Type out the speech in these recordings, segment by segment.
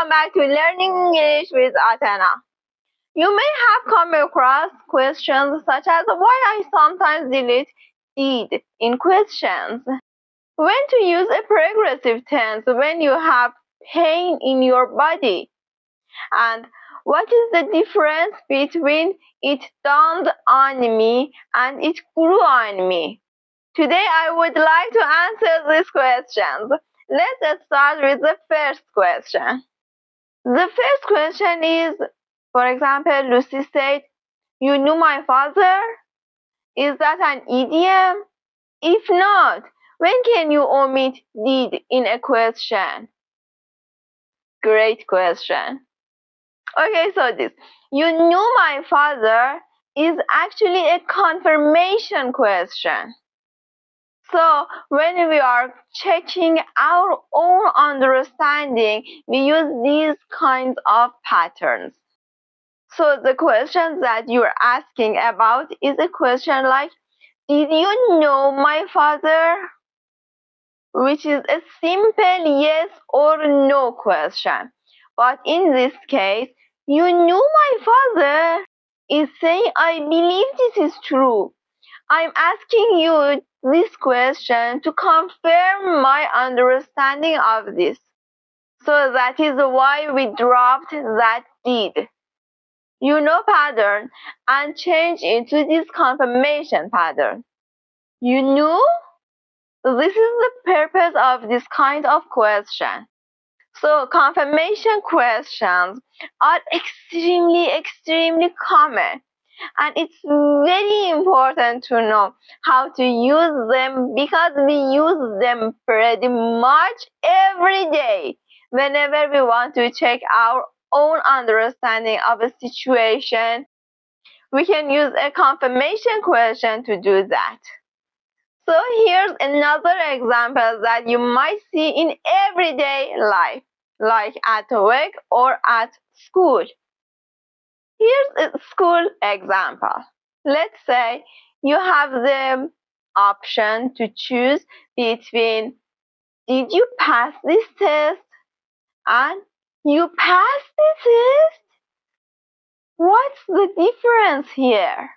welcome back to Learning English with Atena. You may have come across questions such as why I sometimes delete did in questions. When to use a progressive tense when you have pain in your body. And what is the difference between it dawned on me and it grew on me? Today I would like to answer these questions. Let's start with the first question. The first question is, for example, Lucy said, "You knew my father?" Is that an idiom? If not, when can you omit did in a question? Great question. Okay, so this, "You knew my father," is actually a confirmation question. So when we are checking our own understanding, we use these kinds of patterns. So the question that you're asking about is a question like, "Did you know my father?" Which is a simple yes or no question. But in this case, "You knew my father" is saying, I believe this is true. I'm asking you this question to confirm my understanding of this. So that is why we dropped that did. You know pattern and change into this confirmation pattern. You knew? This is the purpose of this kind of question. So confirmation questions are extremely common. And it's very important to know how to use them because we use them pretty much every day whenever we want to check our own understanding of a situation. We can use a confirmation question to do that. So here's another example that you might see in everyday life, like at work or at school. Here's a school example. Let's say you have the option to choose between "Did you pass this test?" and "You passed the test." What's the difference here?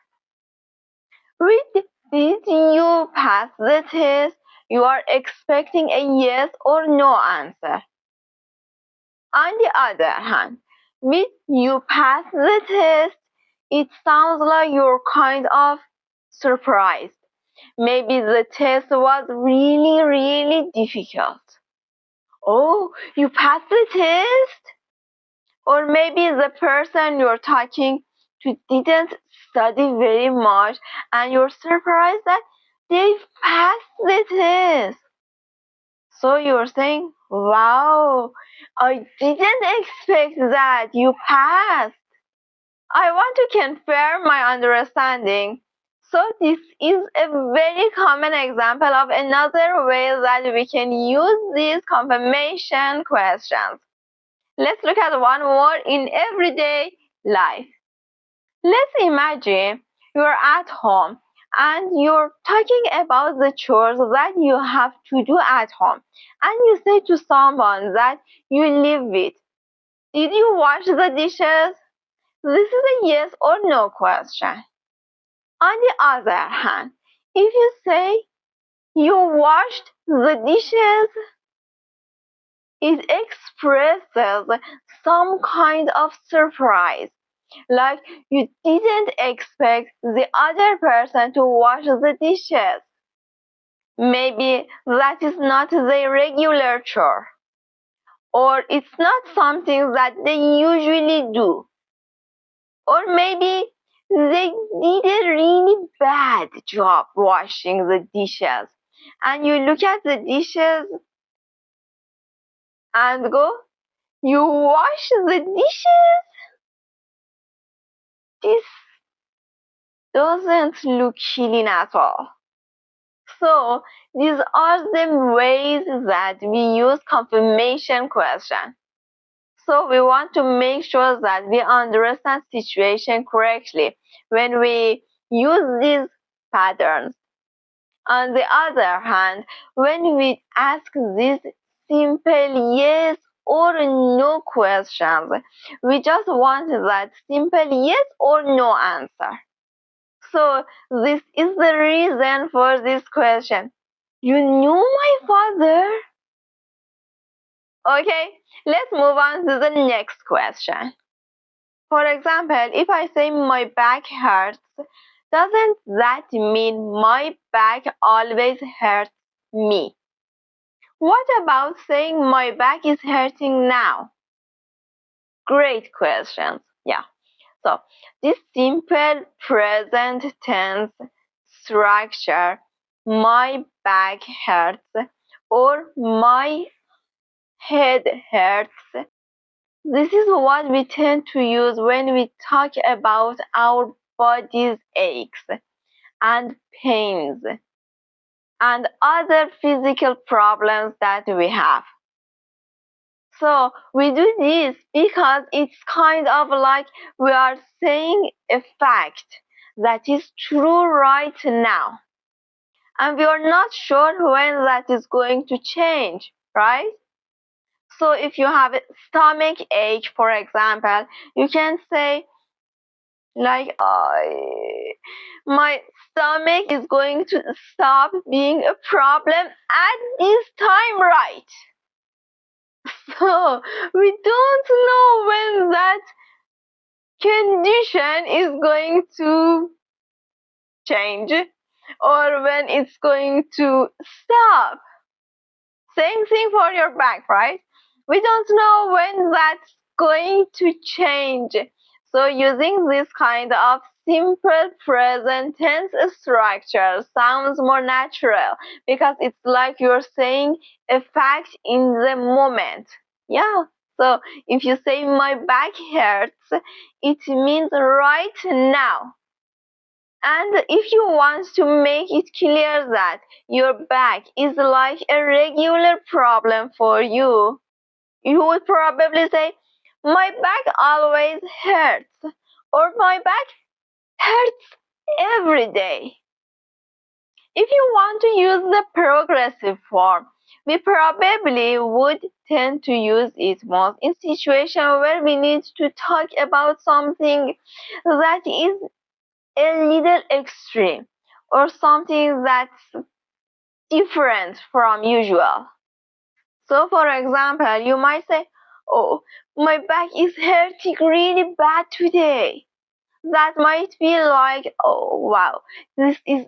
With "Did you pass the test?" you are expecting a yes or no answer. On the other hand, with "You passed the test," it sounds like you're kind of surprised. Maybe the test was really difficult. "Oh, you passed the test?" Or maybe the person you're talking to didn't study very much and you're surprised that they passed the test. So you're saying, "Wow, I didn't expect that you passed." I want to confirm my understanding. So this is a very common example of another way that we can use these confirmation questions. Let's look at one more in everyday life. Let's imagine you're at home and you're talking about the chores that you have to do at home. And you say to someone that you live with, "Did you wash the dishes?" This is a yes or no question. On the other hand, if you say you washed the dishes, it expresses some kind of surprise, like you didn't expect the other person to wash the dishes. Maybe that is not their regular chore, or it's not something that they usually do. Or maybe they did a really bad job washing the dishes. And you look at the dishes and go, "You wash the dishes?" This doesn't look clean at all. So these are the ways that we use confirmation question. So we want to make sure that we understand situation correctly when we use these patterns. On the other hand, when we ask these simple yes or or no questions. We just want that simple yes or no answer. So this is the reason for this question. You knew my father? Okay, let's move on to the next question. For example, if I say my back hurts, doesn't that mean my back always hurts me? What about saying my back is hurting now? Great questions. Yeah. So this simple present tense structure, my back hurts or my head hurts, this is what we tend to use when we talk about our body's aches and pains and other physical problems that we have. So we do this because it's kind of like we are saying a fact that is true right now. And we are not sure when that is going to change, right? So if you have a stomach ache, for example, you can say like, my stomach is going to stop being a problem at this time, right? So we don't know when that condition is going to change or when it's going to stop. Same thing for your back, right? We don't know when that's going to change. So using this kind of simple present tense structure sounds more natural because it's like you're saying a fact in the moment. Yeah. So if you say my back hurts, it means right now. And if you want to make it clear that your back is like a regular problem for you, you would probably say, my back always hurts, or my back hurts every day. If you want to use the progressive form, we probably would tend to use it most in situations where we need to talk about something that is a little extreme or something that's different from usual. So, for example, you might say, oh, my back is hurting really bad today. That might feel like, oh, wow, this is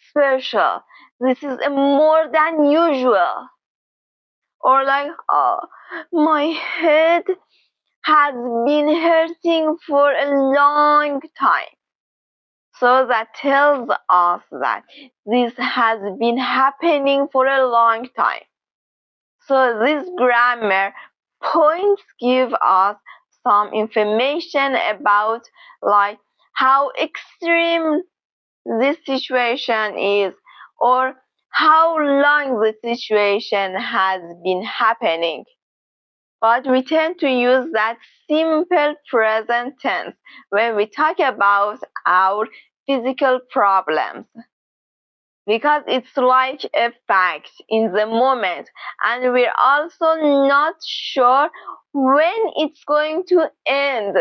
special. This is more than usual. Or like, oh, my head has been hurting for a long time. So that tells us that this has been happening for a long time. So this grammar points give us some information about like how extreme this situation is or how long the situation has been happening. But we tend to use that simple present tense when we talk about our physical problems because it's like a fact in the moment and we're also not sure when it's going to end.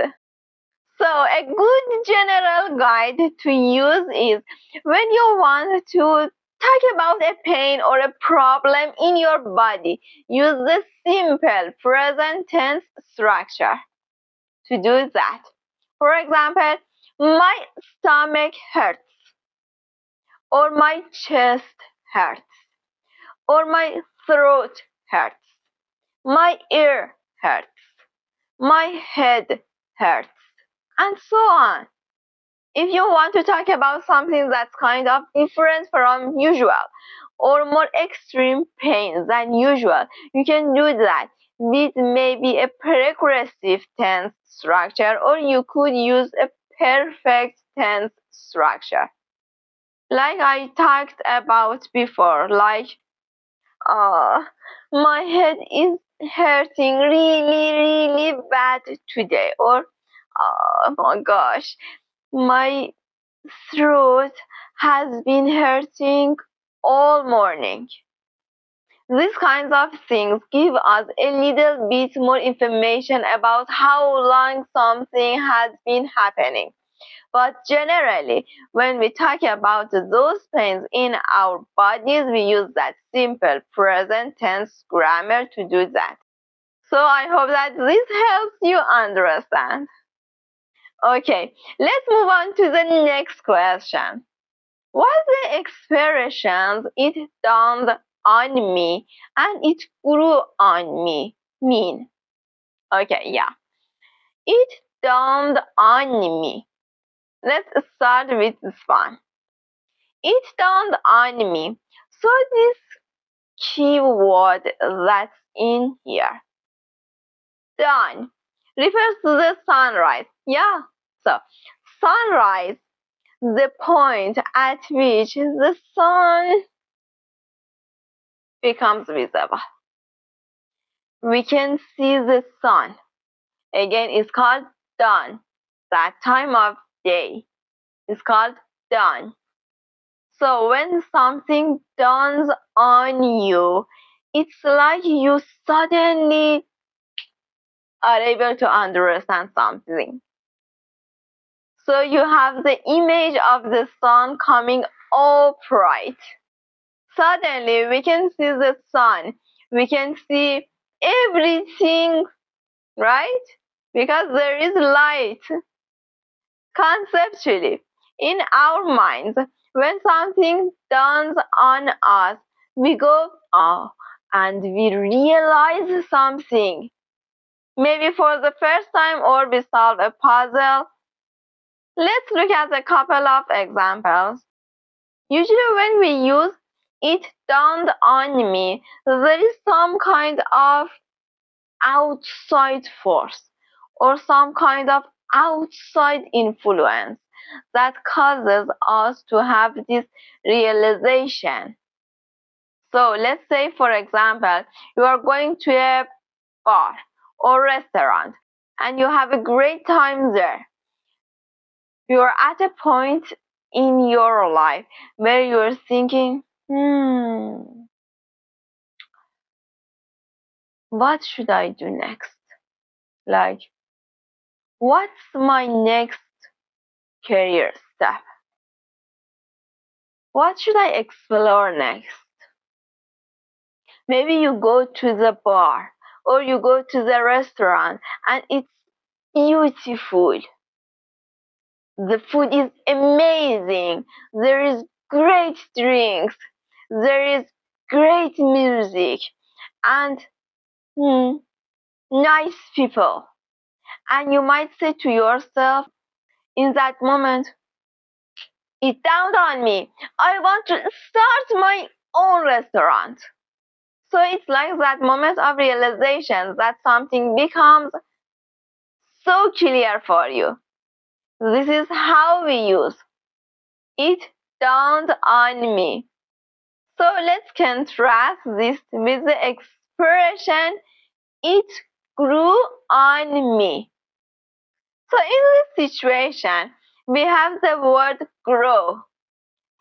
So a good general guide to use is when you want to talk about a pain or a problem in your body, use the simple present tense structure to do that. For example, my stomach hurts or my chest hurts or my throat hurts, my ear hurts, my head hurts, and so on. If you want to talk about something that's kind of different from usual or more extreme pain than usual, you can do that with maybe a progressive tense structure or you could use a perfect tense structure. Like I talked about before, like, my head is hurting really bad today, or oh my gosh, my throat has been hurting all morning. These kinds of things give us a little bit more information about how long something has been happening. But generally, when we talk about those pains in our bodies, we use that simple present tense grammar to do that. So I hope that this helps you understand. Okay, let's move on to the next question. What the expressions "it dawned on me" and "it grew on me" mean? Okay, yeah. It dawned on me. Let's start with this one. It dawned on me. So this keyword that's in here, dawn, refers to the sunrise. Yeah. So sunrise, the point at which the sun becomes visible. We can see the sun. Again, it's called dawn. That time of day is called dawn. So when something dawns on you, it's like you suddenly are able to understand something. So you have the image of the sun coming upright. Suddenly we can see the sun. We can see everything, right? Because there is light. Conceptually, in our minds, when something dawns on us, we go, oh, and we realize something. Maybe for the first time, or we solve a puzzle. Let's look at a couple of examples. Usually when we use "it dawned on me," there is some kind of outside force or some kind of outside influence that causes us to have this realization. So let's say, for example, you are going to a bar or restaurant and you have a great time there. You are at a point in your life where you are thinking, what should I do next? Like, what's my next career step? What should I explore next? Maybe you go to the bar or you go to the restaurant and it's beautiful. The food is amazing. There is great drinks. There is great music and nice people. And you might say to yourself in that moment, it dawned on me, I want to start my own restaurant. So it's like that moment of realization that something becomes so clear for you. This is how we use "it dawned on me." So let's contrast this with the expression "it grew on me." So in this situation, we have the word grow.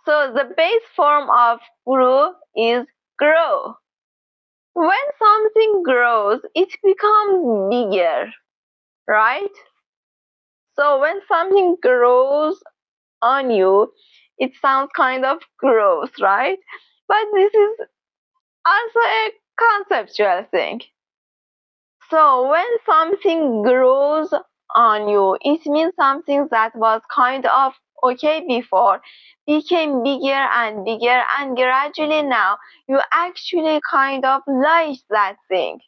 So the base form of grew is grow. When something grows, it becomes bigger, right? So when something grows on you, it sounds kind of gross, right? But this is also a conceptual thing. So when something grows on you, it means something that was kind of okay before became bigger and bigger, and gradually now you actually kind of like that thing.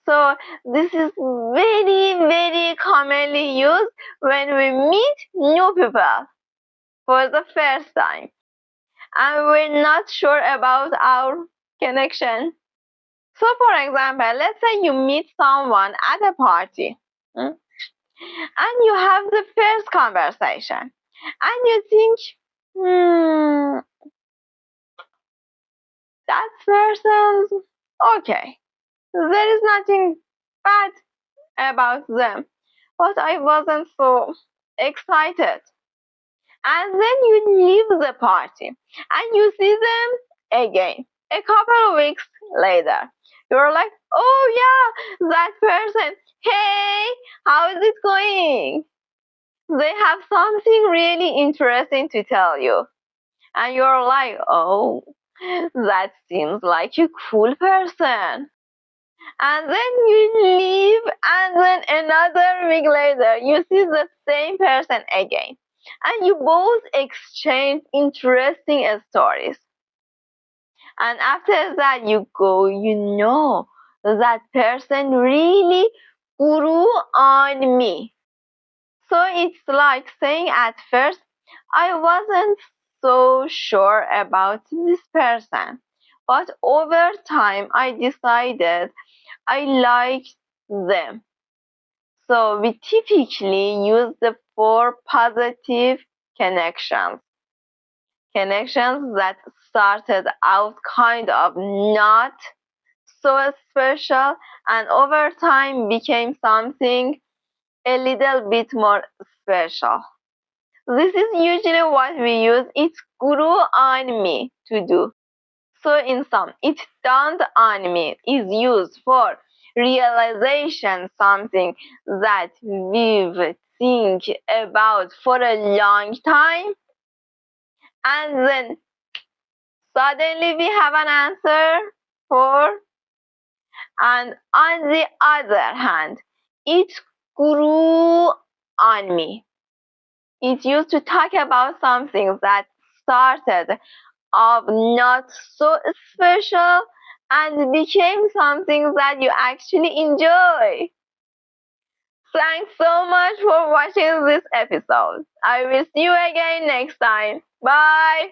So this is very, very commonly used when we meet new people for the first time and we're not sure about our connection. So for example, let's say you meet someone at a party and you have the first conversation and you think, that person's okay. There is nothing bad about them, but I wasn't so excited. And then you leave the party and you see them again. A couple of weeks later, you're like, oh yeah, that person. Hey, how is it going? They have something really interesting to tell you. And you're like, oh, that seems like a cool person. And then you leave, and then another week later, you see the same person again. And you both exchange interesting stories. And after that, you go, that person really grew on me. So it's like saying at first, I wasn't so sure about this person. But over time, I decided I liked them. So we typically use the four positive connections. Connections that started out kind of not so special and over time became something a little bit more special. This is usually what we use it grew on me to do. So in sum, it dawned on me is used for realization, something that we've think about for a long time, and then suddenly we have an answer for. And on the other hand, it grew on me. It used to talk about something that started off not so special and became something that you actually enjoy. Thanks so much for watching this episode. I will see you again next time. Bye.